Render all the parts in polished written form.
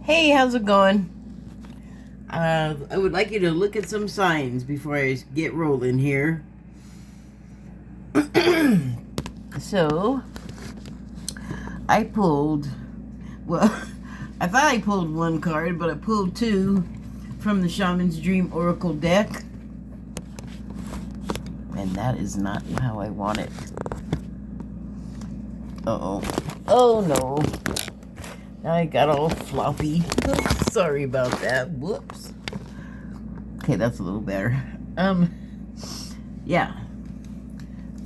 Hey, how's it going? I would like you to look at some signs before I get rolling here. So, I pulled, well, I thought I pulled one card, but I pulled two from the Shaman's Dream Oracle deck. And that is not how I want it. Uh-oh. Oh, no. Now I got all floppy. Sorry about that. Whoops. Okay, that's a little better. Yeah.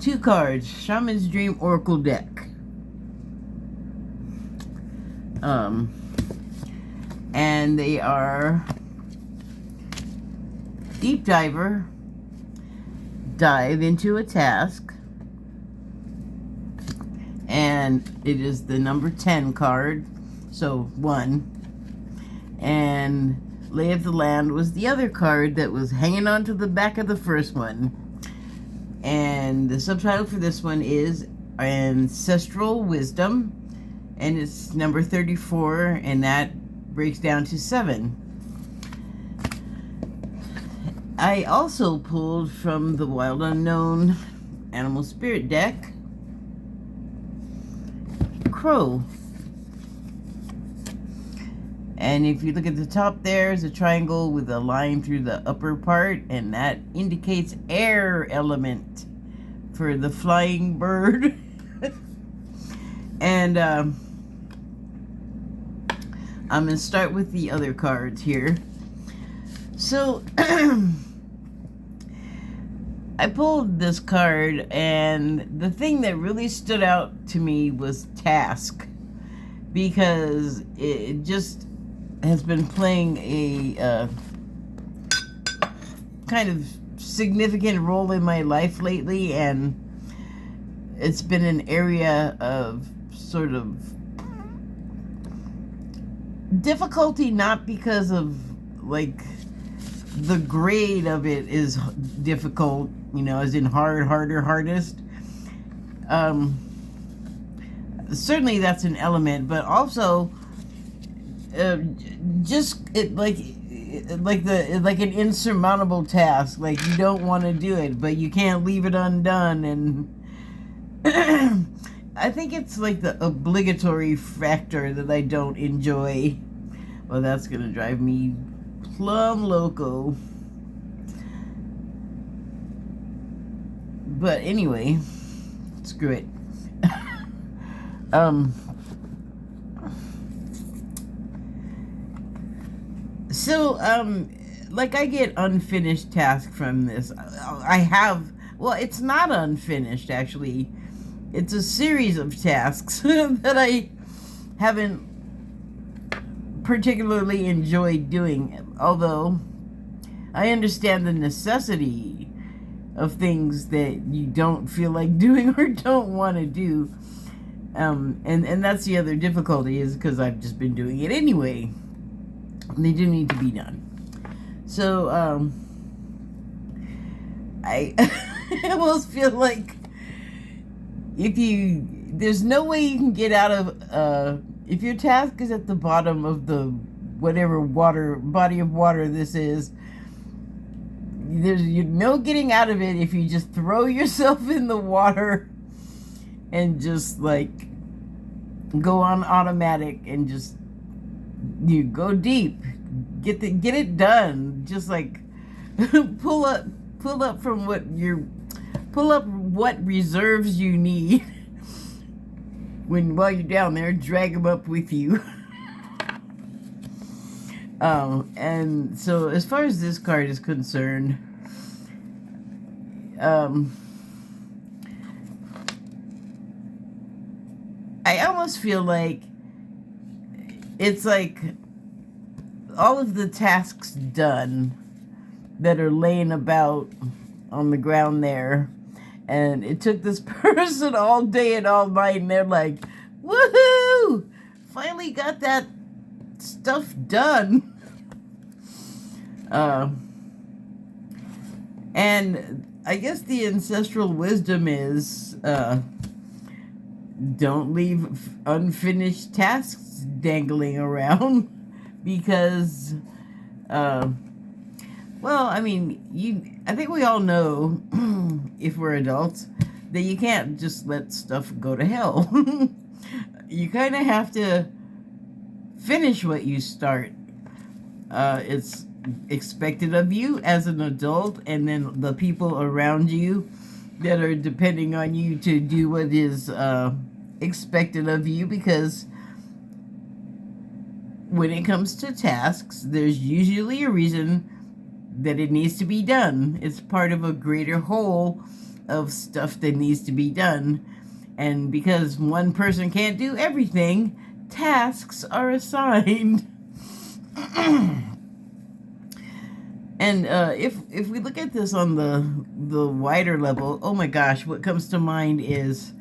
Two cards. Shaman's Dream Oracle deck. And they are Deep Diver, dive into a task, and it is the number 10 card, so 1, and Lay of the Land was the other card that was hanging on to the back of the first one. And the subtitle for this one is Ancestral Wisdom, and it's number 34, and that breaks down to 7. I also pulled from the Wild Unknown Animal Spirit deck, Crow. And if you look at the top, there's a triangle with a line through the upper part, and that indicates air element for the flying bird. And I'm going to start with the other cards here. So, I pulled this card, and the thing that really stood out to me was task, because it just has been playing a kind of significant role in my life lately, and it's been an area of sort of difficulty, not because of like the grade of it is difficult, as in hard, harder, hardest. Certainly that's an element, but also just it like an insurmountable task. Like, you don't want to do it, but you can't leave it undone. And I think it's like the obligatory factor that I don't enjoy. Well, that's gonna drive me plumb loco. But anyway, screw it. So, like, I get unfinished tasks from this. Well, it's not unfinished, actually. It's a series of tasks that I haven't particularly enjoyed doing, although I understand the necessity of things that you don't feel like doing or don't want to do. And that's the other difficulty, is because I've just been doing it anyway. They do need to be done. So, I almost feel like there's no way you can get out of, if your task is at the bottom of the whatever body of water this is, there's no getting out of it if you just throw yourself in the water and just like go on automatic and just you go deep, get it done. Just like pull up from what reserves you need while you're down there, drag them up with you. And so as far as this card is concerned, I almost feel like it's like all of the tasks done that are laying about on the ground there, and it took this person all day and all night, and they're like, woohoo, finally got that stuff done. And I guess the ancestral wisdom is don't leave unfinished tasks dangling around, because, well, I mean, I think we all know, if we're adults, that you can't just let stuff go to hell. You kind of have to finish what you start. It's expected of you as an adult, and then the people around you that are depending on you to do what is expected of you, because when it comes to tasks, there's usually a reason that it needs to be done. It's part of a greater whole of stuff that needs to be done. And because one person can't do everything, tasks are assigned. And if we look at this on the wider level, oh my gosh, what comes to mind is,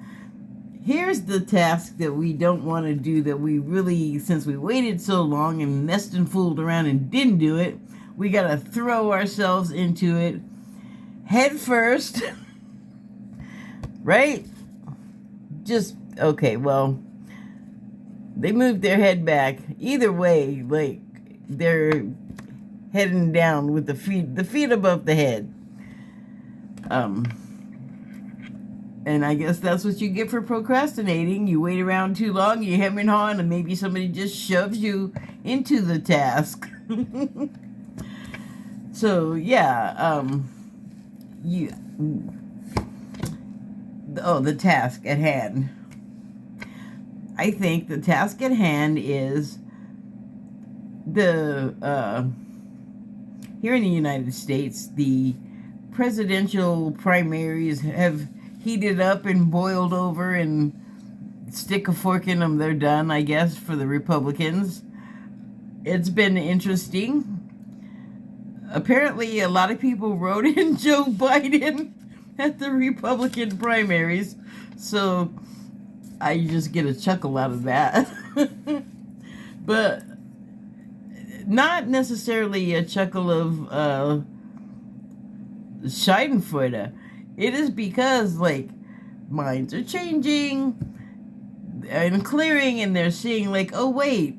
here's the task that we don't want to do, that we really, since we waited so long and messed and fooled around and didn't do it, we got to throw ourselves into it head first. Right? Just, okay, well, they moved their head back. Either way, like, they're heading down with the feet above the head. And I guess that's what you get for procrastinating. You wait around too long, you hem and haw, and maybe somebody just shoves you into the task. So, yeah, the task at hand. I think the task at hand is here in the United States, the presidential primaries have heated up and boiled over, and stick a fork in them, they're done, I guess, for the Republicans. It's been interesting. Apparently, a lot of people wrote in Joe Biden at the Republican primaries, so I just get a chuckle out of that. But not necessarily a chuckle of Schadenfreude. It is because, like, minds are changing and clearing, and they're seeing, like, oh wait,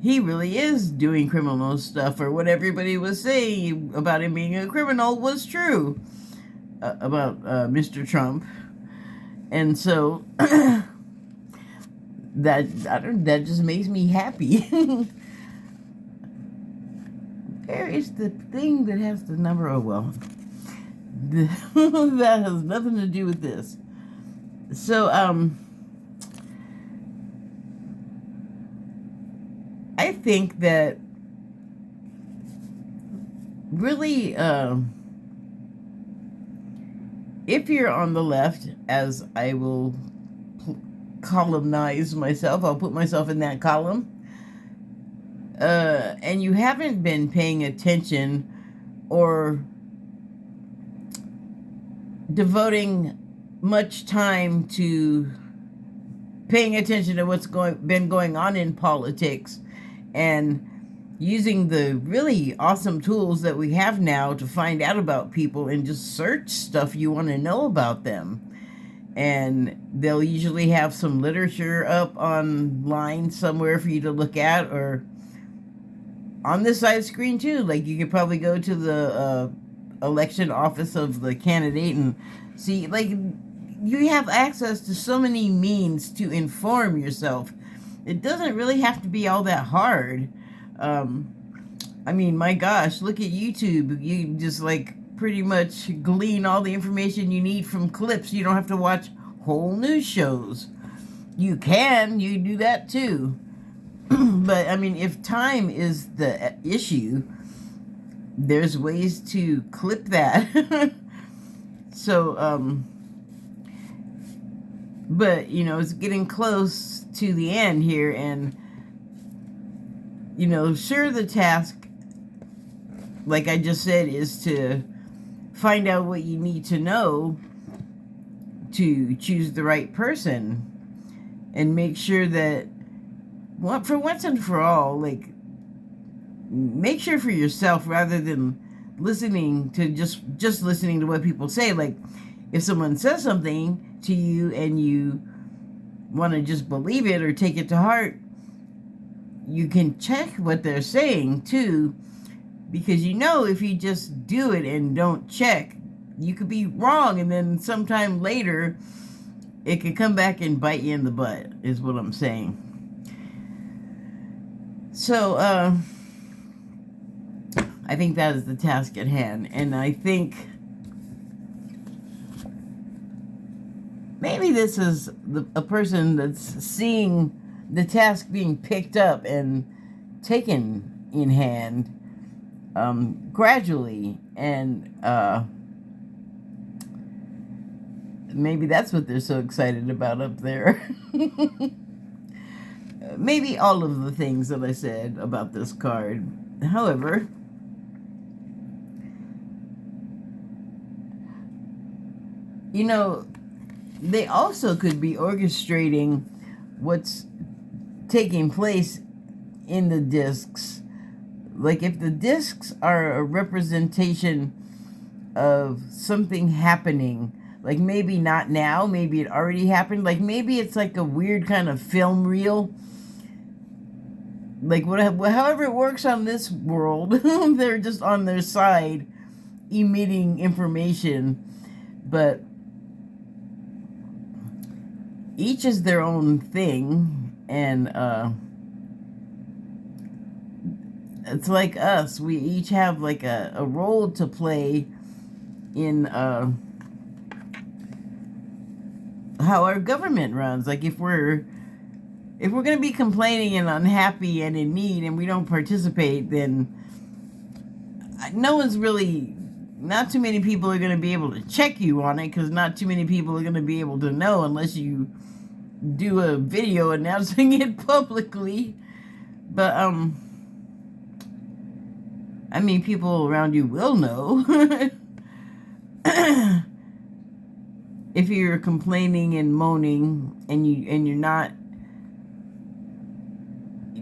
he really is doing criminal stuff, or what everybody was saying about him being a criminal was true about Mr. Trump. And so that just makes me happy. Where is the thing that has the number? Oh, well, that has nothing to do with this. So, I think that really, if you're on the left, as I will columnize myself, I'll put myself in that column, and you haven't been paying attention or devoting much time to paying attention to what's been going on in politics, and using the really awesome tools that we have now to find out about people and just search stuff you want to know about them. And they'll usually have some literature up online somewhere for you to look at, or on this side screen too. Like, you could probably go to the election office of the candidate and see, like, you have access to so many means to inform yourself. It doesn't really have to be all that hard. I mean, my gosh, look at YouTube. You just, like, pretty much glean all the information you need from clips. You don't have to watch whole news shows. You do that too. But, I mean, if time is the issue, there's ways to clip that. So, but, you know, it's getting close to the end here, and, you know, sure, the task, like I just said, is to find out what you need to know to choose the right person, and make sure that, for once and for all, like, make sure for yourself, rather than listening to just listening to what people say. Like, if someone says something to you and you want to just believe it or take it to heart, you can check what they're saying too, because you know if you just do it and don't check, you could be wrong, and then sometime later it could come back and bite you in the butt, is what I'm saying. So I think that is the task at hand, and I think maybe this is a person that's seeing the task being picked up and taken in hand gradually, and maybe that's what they're so excited about up there. Maybe all of the things that I said about this card. However, you know, they also could be orchestrating what's taking place in the discs. Like if the discs are a representation of something happening, like maybe not now, maybe it already happened, like maybe it's like a weird kind of film reel, like however it works on this world. They're just on their side emitting information, but each is their own thing, and it's like us. We each have like a role to play in how our government runs. Like if we're going to be complaining and unhappy and in need and we don't participate, then not too many people are going to be able to check you on it, because not too many people are going to be able to know unless you do a video announcing it publicly. But I mean, people around you will know. If you're complaining and moaning and you're not,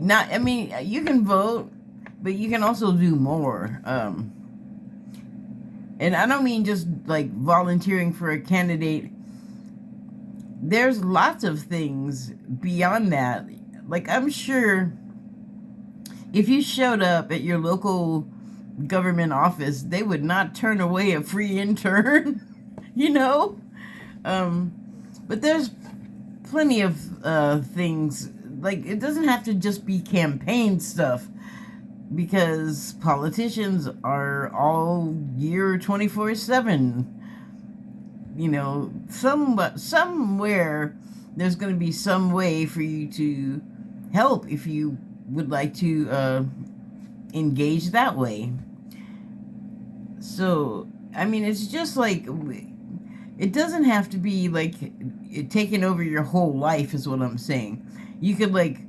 I mean, you can vote, but you can also do more. And I don't mean just like volunteering for a candidate. There's lots of things beyond that. Like, I'm sure if you showed up at your local government office, they would not turn away a free intern, you know? But there's plenty of things. Like, it doesn't have to just be campaign stuff, because politicians are all year 24/7. You know, somewhere there's going to be some way for you to help if you would like to engage that way. So, I mean, it's just like, it doesn't have to be like taking over your whole life, is what I'm saying. You could like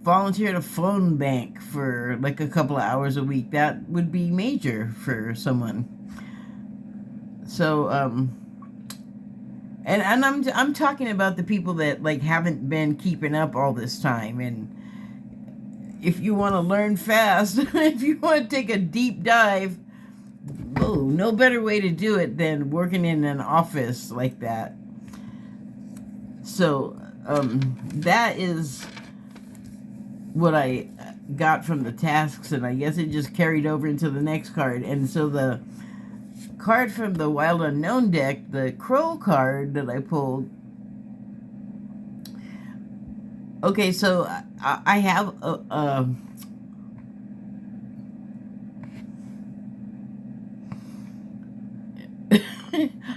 volunteer at a phone bank for like a couple of hours a week. That would be major for someone. So, and I'm talking about the people that like haven't been keeping up all this time. And if you want to learn fast, if you want to take a deep dive, oh, no better way to do it than working in an office like that. So that is what I got from the tasks, and I guess it just carried over into the next card. And so the card from the Wild Unknown deck, the Crow card that I pulled. Okay, so I have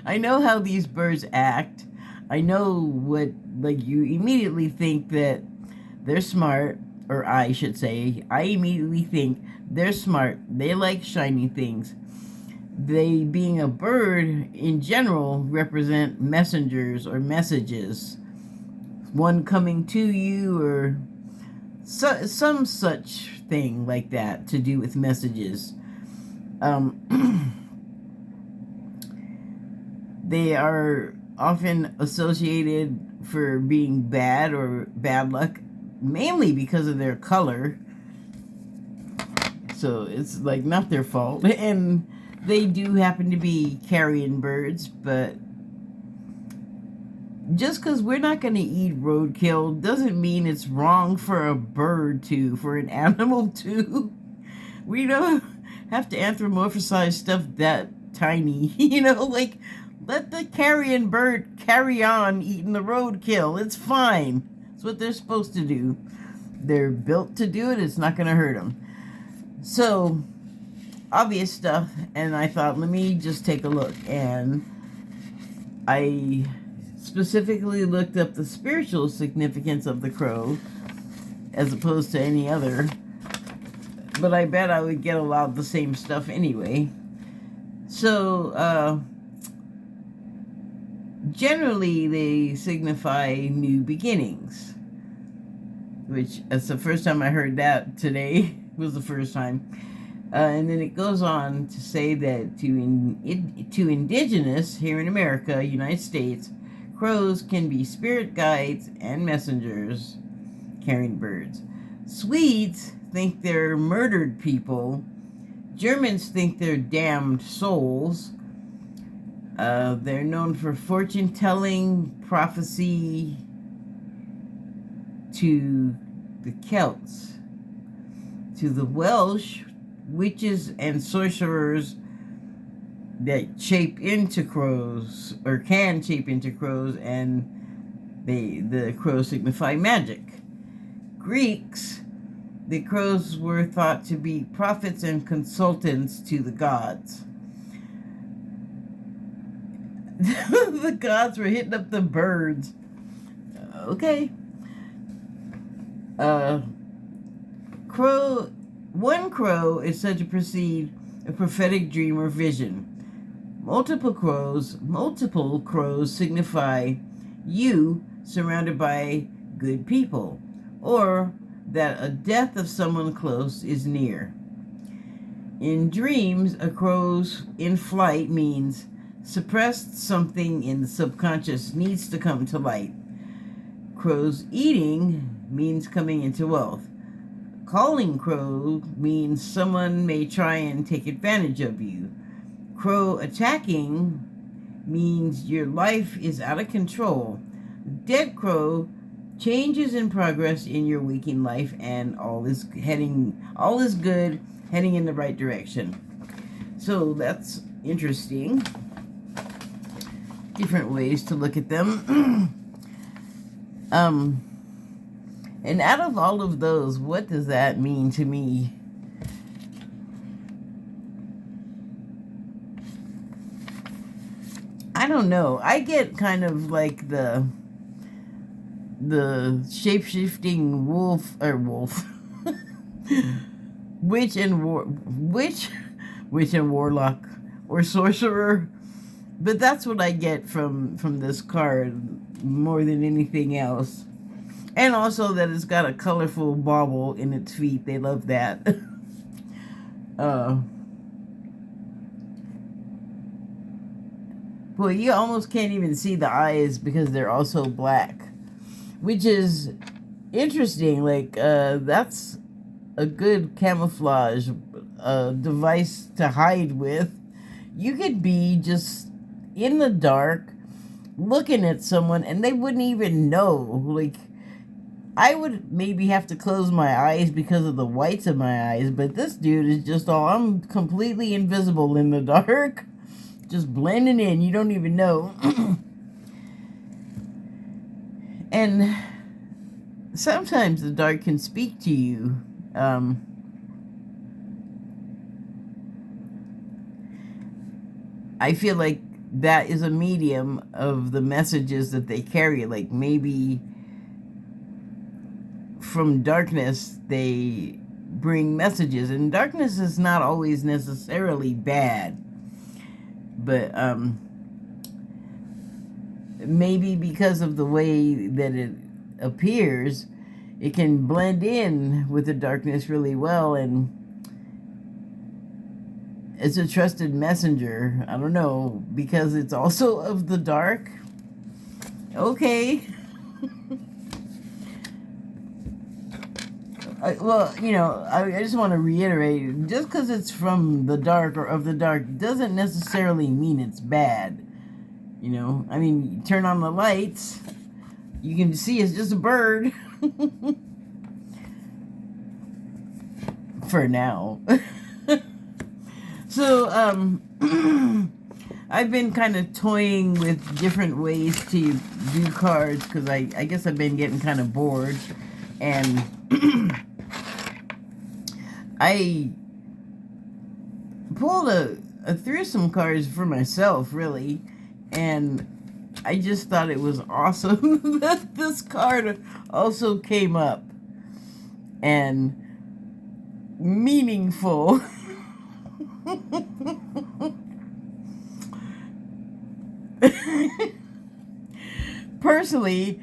I know how these birds act. I know what, like, you immediately think that they're smart, or I should say, I immediately think they're smart. They like shiny things. They, being a bird in general, represent messengers or messages. One coming to you, or some such thing like that to do with messages. They are often associated for being bad or bad luck, mainly because of their color. So it's like not their fault. And they do happen to be carrion birds, but just because we're not going to eat roadkill doesn't mean it's wrong for a bird to, for an animal to. We don't have to anthropomorphize stuff that tiny, like, let the carrion bird carry on eating the roadkill. It's fine. It's what they're supposed to do. They're built to do it. It's not going to hurt them. So, obvious stuff. And I thought, let me just take a look. And I specifically looked up the spiritual significance of the crow as opposed to any other. But I bet I would get a lot of the same stuff anyway. So, generally they signify new beginnings, which that's the first time I heard that today. Was the first time. And then it goes on to say that to indigenous here in America, United States, crows can be spirit guides and messengers carrying birds. Swedes think they're murdered people. Germans think they're damned souls. They're known for fortune telling, prophecy to the Celts. To the Welsh, witches and sorcerers that shape into crows, or can shape into crows, and the crows signify magic. Greeks, the crows were thought to be prophets and consultants to the gods. The gods were hitting up the birds. Okay. One crow is said to precede a prophetic dream or vision. Multiple crows signify you surrounded by good people, or that a death of someone close is near. In dreams, a crow's in flight means suppressed something in the subconscious needs to come to light. Crows eating means coming into wealth. Calling crow means someone may try and take advantage of you. Crow attacking means your life is out of control. Dead crow, changes in progress in your waking life, and all is good, heading in the right direction. So that's interesting. Different ways to look at them. And out of all of those, what does that mean to me? I don't know. I get kind of like the shape-shifting wolf witch and warlock or sorcerer. But that's what I get from this card more than anything else. And also that it's got a colorful bauble in its feet. They love that. Boy, you almost can't even see the eyes because they're also black. Which is interesting. Like, that's a good camouflage device to hide with. You could be just in the dark looking at someone and they wouldn't even know. Like, I would maybe have to close my eyes because of the whites of my eyes, but this dude is just I'm completely invisible in the dark. Just blending in. You don't even know. And sometimes the dark can speak to you. I feel like that is a medium of the messages that they carry. Like maybe from darkness they bring messages, and darkness is not always necessarily bad, but maybe because of the way that it appears, it can blend in with the darkness really well, and it's a trusted messenger. I don't know, because it's also of the dark. Okay. Well, I just want to reiterate, just because it's from the dark or of the dark doesn't necessarily mean it's bad. You know, I mean, you turn on the lights, you can see it's just a bird. For now. So, I've been kind of toying with different ways to do cards because I guess I've been getting kind of bored. And I pulled through some cards for myself, really. And I just thought it was awesome that this card also came up. And meaningful. Personally,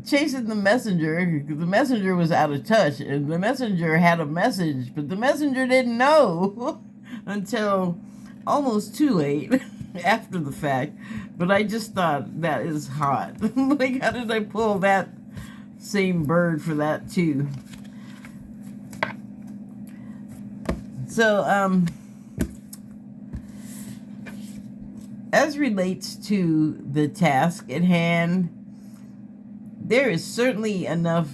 chasing the messenger was out of touch, and the messenger had a message, but the messenger didn't know until almost too late after the fact. But I just thought that is hot. Like, how did I pull that same bird for that too? So, as relates to the task at hand, there is certainly enough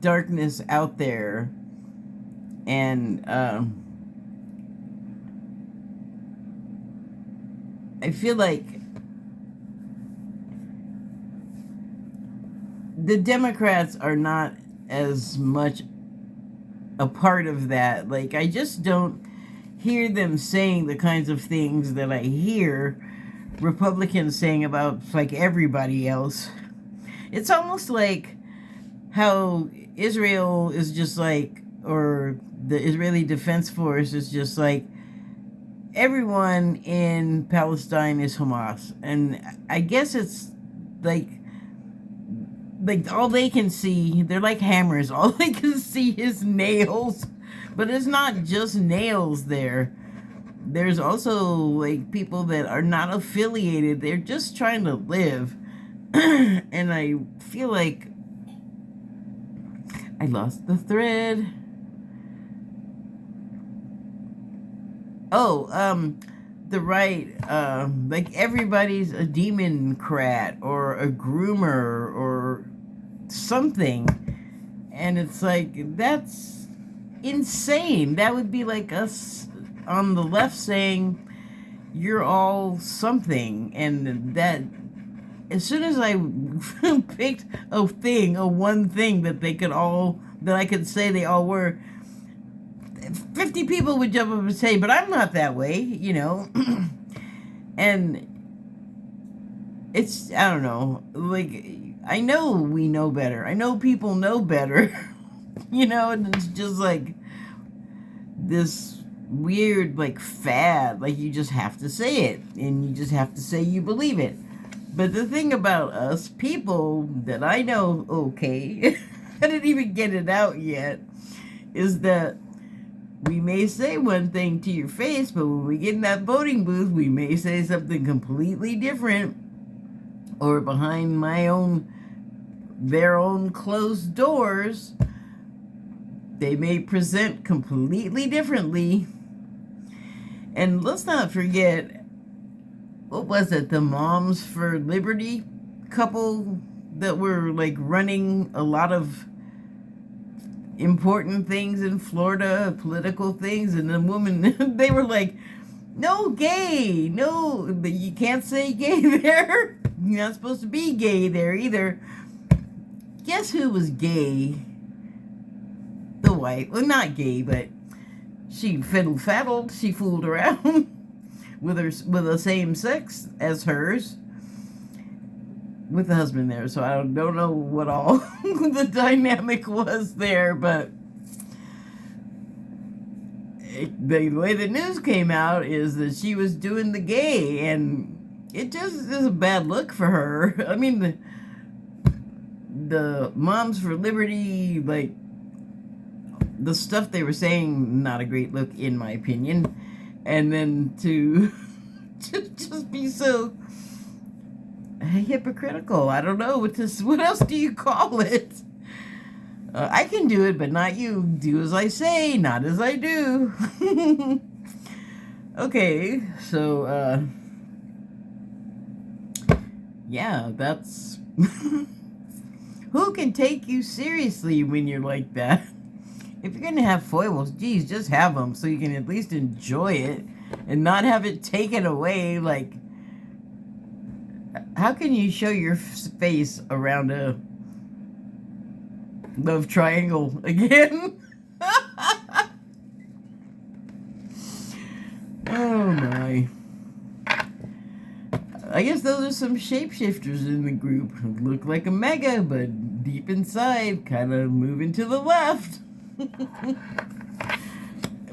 darkness out there, and I feel like the Democrats are not as much a part of that. Like, I just don't hear them saying the kinds of things that I hear Republicans saying about, like, everybody else. It's almost like how Israel is just like, or the Israeli Defense Force is just like, everyone in Palestine is Hamas. And I guess it's like all they can see, they're like hammers. All they can see is nails. But it's not just nails there. There's also, like, people that are not affiliated. They're just trying to live. And I feel like I lost the thread. Oh, the right, like, everybody's a democrat or a groomer or something. And it's like, that's insane. That would be like us on the left saying you're all something. And that, as soon as I picked a one thing that they could all, that I could say they all were, 50 people would jump up and say, but I'm not that way, you know. And it's, I don't know, like, I know we know better. I know people know better, you know, and it's just like this weird, like, fad. Like, you just have to say it, and you just have to say you believe it. But the thing about us people that I know, okay, I didn't even get it out yet, is that we may say one thing to your face, but when we get in that voting booth, we may say something completely different, or behind their own closed doors, they may present completely differently. And let's not forget, what was it, the Moms for Liberty couple that were, like, running a lot of important things in Florida, political things, and the woman, they were like, no gay, no, you can't say gay there. You're not supposed to be gay there either. Guess who was gay? The wife. Well, not gay, but she fiddle-faddled. She fooled around with the same sex as hers, with the husband there. So I don't know what all the dynamic was there, but the way the news came out is that she was doing the gay, and it just is a bad look for her. I mean, the Moms for Liberty, like, the stuff they were saying, not a great look in my opinion. And then to just be so hypocritical. I don't know what else do you call it? I can do it, but not you. Do as I say, not as I do. Okay, so Yeah, that's... Who can take you seriously when you're like that? If you're gonna have foibles, geez, just have them so you can at least enjoy it and not have it taken away. Like, how can you show your face around a love triangle again? Oh my. I guess those are some shapeshifters in the group. Look like a mega, but deep inside, kind of moving to the left.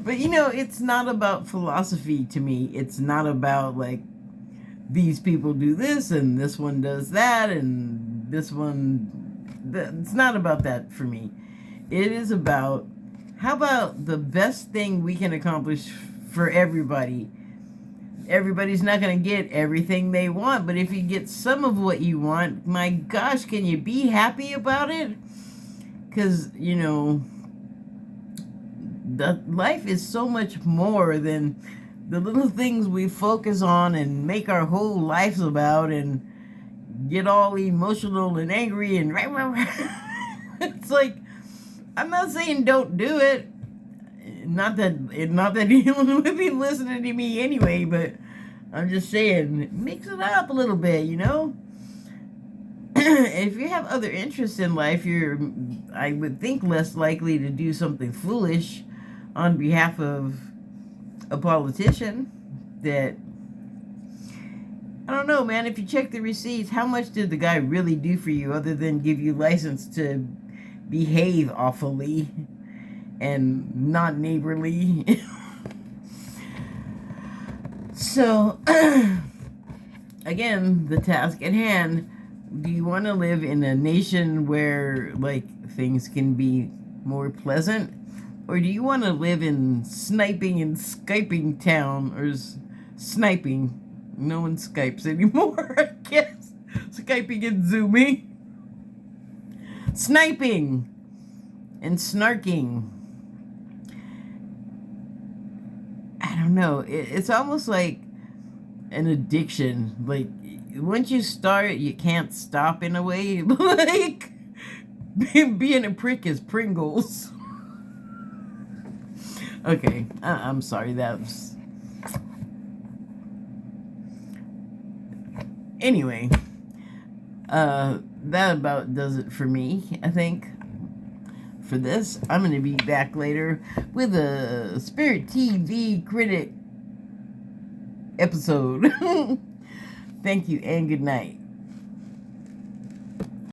But you know, it's not about philosophy to me. It's not about like, these people do this and this one does that and this one... It's not about that for me. It is about, how about the best thing we can accomplish for everybody? Everybody's not going to get everything they want, but if you get some of what you want, my gosh, can you be happy about it? Because, you know, life is so much more than the little things we focus on and make our whole lives about and get all emotional and angry and... It's like, I'm not saying don't do it. Not that anyone would be listening to me anyway, but I'm just saying, mix it up a little bit, you know? If you have other interests in life, you're, I would think, less likely to do something foolish on behalf of a politician that... I don't know, man. If you check the receipts, how much did the guy really do for you other than give you license to behave awfully and not neighborly? So, again, the task at hand. Do you want to live in a nation where, like, things can be more pleasant? Or do you want to live in sniping and Skyping town? Or sniping. No one Skypes anymore, I guess. Skyping and Zooming. Sniping and snarking. I don't know. It's almost like an addiction. Like, once you start, you can't stop in a way. Like, being a prick is Pringles. Okay, I'm sorry. That was... Anyway, that about does it for me, I think. For this, I'm going to be back later with a Spirit TV critic episode. Thank you and good night.